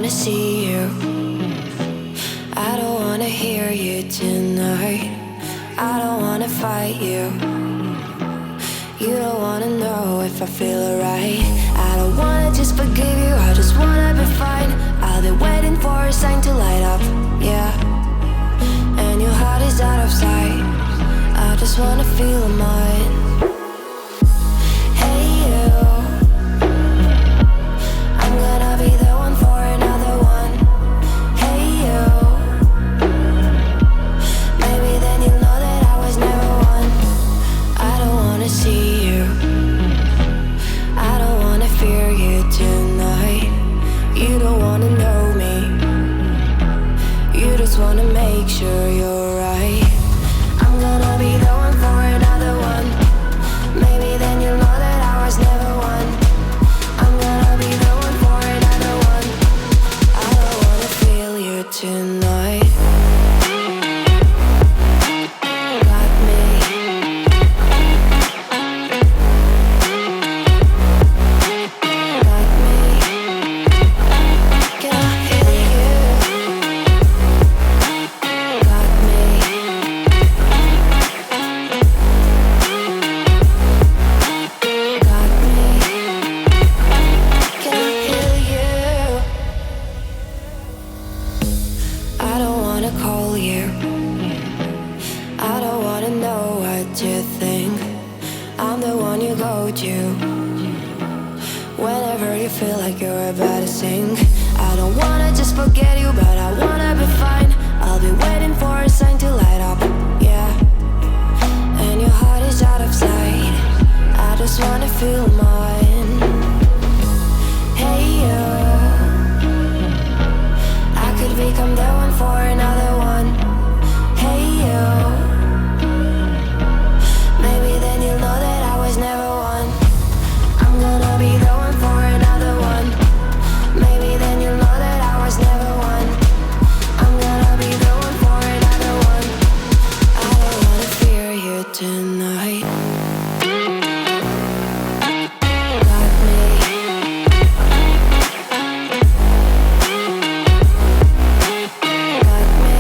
wanna see you. I don't wanna hear you tonight. I don't wanna fight you. You don't wanna know if I feel alright. I don't wanna just forgive you, I just wanna be fine. I'll be waiting for a sign to light up, yeah. And your heart is out of sight. I just wanna feel mine. Hey you, I'm gonna be the one for another one. Hey you, maybe then you'll know that I was never one. I don't wanna see you, I don't wanna fear you tonight. You don't wanna know me, you just wanna make sure you're right. I'm gonna be the one for another one. Maybe then you'll know that I was never one. I'm gonna be the one for another one. I don't wanna feel you tonight. Got me. Got me. Can I hear you? Got me. Got me. Can I hear you? I don't wanna call you. I don't wanna know what you think. I'm the one you go to whenever you feel like you're about to sink. I don't wanna just forget you, but I wanna be fine. I'll be waiting for a sign to light up, yeah. And your heart is out of sight. I just wanna feel mine. Hey you, I could become the one for another one. Hey you, maybe then you'll know that I was never one. I'm gonna be the one for another one. Maybe then you'll know that I was never one. I'm gonna be the one for another one. I don't wanna fear you tonight. Got me. Got me.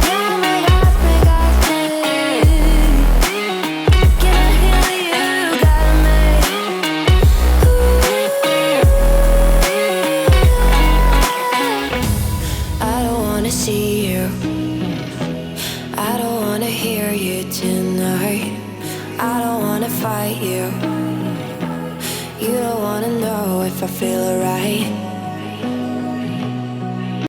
Got me, got me, got me. Can I hear you? Got me. I don't wanna see you. I don't wanna hear you tonight. I don't wanna fight you. You don't wanna know if I feel alright.